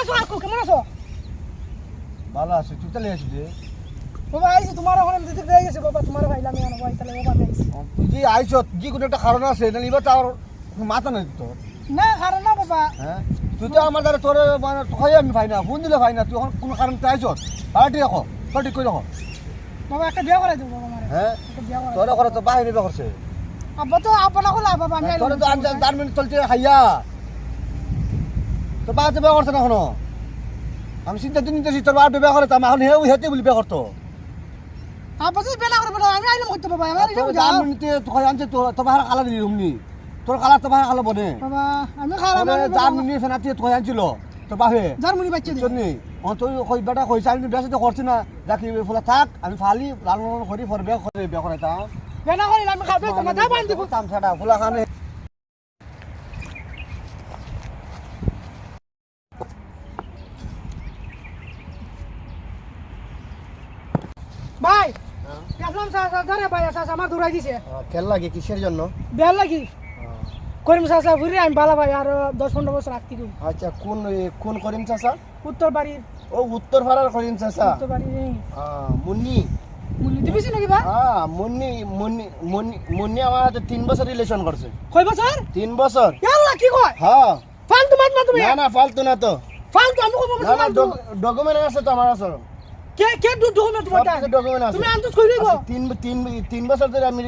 আছো কাকু কেমন আছো ভালো আছি তুই তাহলে আসবি বাবা আইছি তোমার ওখানে দিতে দিয়ে গেছে বাবা তোমার ভাইলাম না ভাই তাহলে বাবা আমি আইছি তুই যে আইছ যে কোনো একটা কারণ আছে না এবার তার মাথা নাই তোর না কারণ না বাবা হ্যাঁ তুই তো আমার দ্বারা তোর মানে তোকে আমি ভাই না ফোন দিলে ভাই না তুই এখন কোনো কারণে আইছ পার্টি রাখো পার্টি করে রাখো বাবা একটা বিয়ে করে দেবো বাবা আমার হ্যাঁ একটা বিয়ে করে তোরা করে তো বাইরে বিয়ে করছে আব্বা তো আপনা হলা বাবা আমি তোরা তো 4 মিনিট চলছে খাইয়া তো বাড়িতে বিয়ে করছে না এখনো আমি চিন্তা দিন নিতেছি তোর বাড়িতে বিয়ে করে তো আমি এখন হেতে বলি বিয়ে করতো আব্বা তো বেলা করে আমি আইলাম কইতে বাবা আমি আইলাম 4 মিনিটে তোকে আনছে তো বাহার কালা দিলি হুমনি তোর কালা তো বাহার কালা বনে বাবা আমি খারাপ তবে 4 মিনিট ফেনাতে তোকে আনছিল তো বাহে জার্মানি বাচ্চা দি জন্যই তুই কই বেটা কই 4 মিনিট বেশি তো করছিস না দেখি ফুলা থাক আমি ফালি লালন করি পর বিয়ে করে তা বেলা করে আমি খাবে তো মাথা বাঁধ দিব তাম ছাড়া ফুলা খানে ভাই দেখলাম চাচা ধরে ভাই চাচা আমার দৌড়াই দিছে খেল লাগে কিসের জন্য বেল লাগি করিম চাচা ঘুরে আমি বালা ভাই আর 10-15 বছর রাখতে দিই আচ্ছা কোন করিম চাচা উত্তর বাড়ির ও উত্তর পাড়ার করিম চাচা উত্তর বাড়ির মুন্নি মুন্নি দিবিস নাকি ভাই মুন্নি আমার হাতে 3 বছর রিলেশন করছে কয় বছর 3 বছর আল্লাহ কি কয় হ্যাঁ ফালতু মাত না তুমি না ফালতু না তো ফালতু আমি কব না ডকুমেন্ট আছে তো আমার আছে কে ডকুমেন্ট তোমার ডকুমেন্ট আছে তুমি আনতো কই দিগো 3 বছর ধরে আমি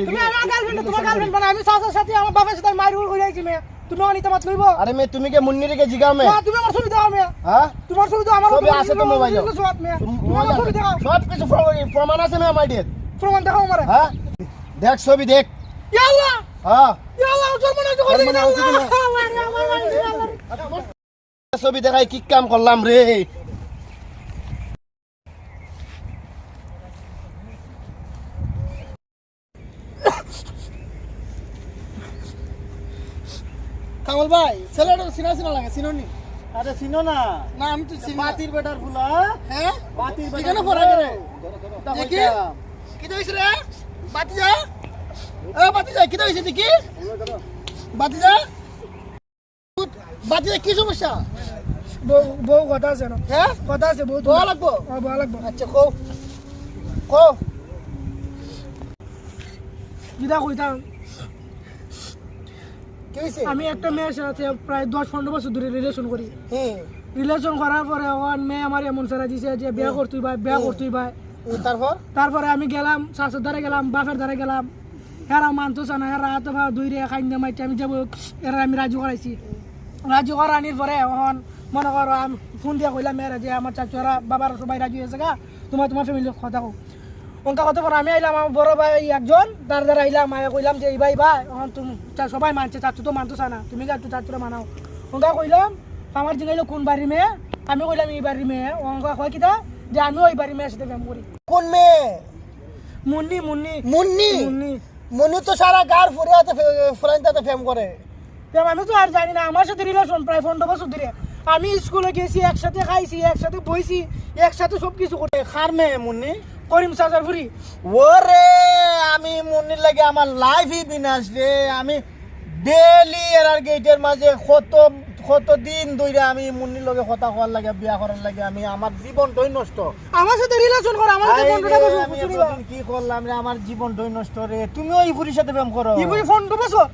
তুমি আমার গার্লফ্রেন্ড তোমার গার্লফ্রেন্ড বানা আমি চাচার সাথে আমার বাবার সাথে মাইরুল কই যাইছি মে তুমি অনিতা মাত লইবো আরে মে তুমি কে মুন্নি রে জিগাও মে না তুমি আমার ছবি দাও মে হ্যাঁ তোমার ছবি দাও আমার ছবি আছে তো মোবাইলে তোমার ছবি দাও সব কিছু প্রমাণ আছে মে আমার দিকে প্রমাণ দেখাও আমারে হ্যাঁ দেখ ছবি দেখ ইয়া আল্লাহ হ্যাঁ ইয়া আল্লাহ জন্মনা তো করে জন্মনা হইছে কিনা? ছবি দেখাই কি কাম করলাম রে কামাল ভাই ছেলেটা চিনা লাগে চিনোনি আরে চিনো না না আমি তো চিনি বাতির বেটার ফুলা হ্যাঁ বাতির বেটার ঠিকানা পড়া করে দেখি কি হইছে রে বাতিজা বাতিজা কি হইছে দেখি বাতিজা বাতিজা কি সমস্যা বউ কথা আছে না হ্যাঁ কথা আছে বউ বউ লাগবো বউ লাগবো আচ্ছা কো গিদা কইতাম আমি একটা মেয়ের সাথে প্রায় 10-15 বছর ধরে রিলেশন করি রিলেশন করার পরে ওখান মেয়ে আমার এমন সারা দিছে যে বিয়ে করতুই ভাই তারপরে আমি গেলাম শাশুর দ্বারা গেলাম বাপের দ্বারা গেলাম এরা মানতো না এরা হাতে ভাব দুই রে খাই না মাইতে আমি যাবো এরা আমি রাজু করাইছি রাজু করানির পরে এখন মনে করো আমি ফোন দিয়ে কইলাম মেয়েরা যে আমার চাচুরা বাবার সবাই রাজু হয়েছে গা তোমার ফ্যামিলির কথা কো অঙ্কা কথা পর আমি আইলাম আমার বড় ভাই একজন তার দ্বারা আইলাম আমি কইলাম যে এই ভাই এখন তুমি সবাই মানছে চাচু তো মানতো না তুমি একটু চাচুরা মানাও অঙ্কা কইলাম আমার জিগাইলো কোন বাড়ির মেয়ে আমি কইলাম এই বাড়ির মেয়ে অঙ্কা কয় কিতা যে আমিও ওই বাড়ির মেয়ের সাথে প্রেম করি কোন মেয়ে মুন্নি মুন্নি মুন্নি মুন্নি তো সারা গার ফুরিয়াতে ফ্রেন্ডটাতে ফেম করে প্রেম আমি তো আর জানি না আমার সাথে রিলেশন প্রায় 15 বছর ধরে আমি স্কুলে গেছি একসাথে খাইছি একসাথে বইছি একসাথে সব কিছু করতে কার মেয়ে মুন্নি করিম চাচার ফুরি ওরে আমি মুন্নির লাগে আমার লাইফই বিনাশ রে আমি ডেইলি এর গেটের মাঝে কত দিন ধরে আমি মুন্নির লগে কথা কওয়ার লাগে বিয়া করার লাগে আমি আমার জীবনটাই নষ্ট আমার সাথে রিলেশন করে আমার সাথে 15টা বছর আমি এতদিন কি করলাম রে আমার জীবনটাই নষ্ট রে তুমিও এই ফুরির সাথে প্রেম করো এই 15 বছর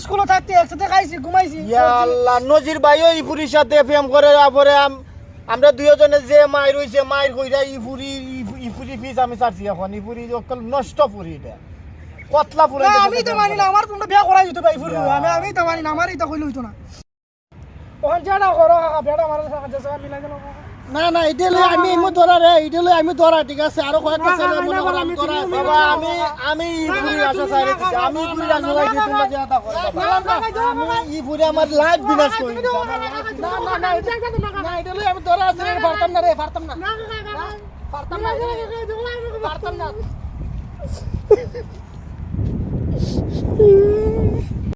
স্কুলে থাকতে একসাথে খাইছি ঘুমাইছি ইয়া আল্লাহ নজির ভাইও এই ফুরির সাথে প্রেম করে তারপরে আমরা দুইজনে যে মায়ের হইছে মায়ের কইরা ই ফুরি ফিস আমি ছাড়ছি এখন ই ফুরি নষ্ট ফুরি এটা কতলা ফুরি না আমি তো মানি না আমার তোমরা বিয়া করাই দিতে ভাই ফুরি আমি তো মানি না আমার এটা কইলো হইতো না ওখান জানা করো বেটা আমার সাথে জায়গা মিলাই গেল না এটা লই আমি ধরা রে এটা লই আমি ধরা ঠিক আছে আর কয়েকটা ছেলে মনে করে আমি ধরা বাবা আমি ই ফুরি আশা চাই দিছি আমি ফুরি আশা চাই দিছি তোমরা যেটা করো আমি ই ফুরি আমার লাইফ বিনাশ করি না এটা লই আমি ধরা আছে পারতাম না রে পারতাম না পারতাম না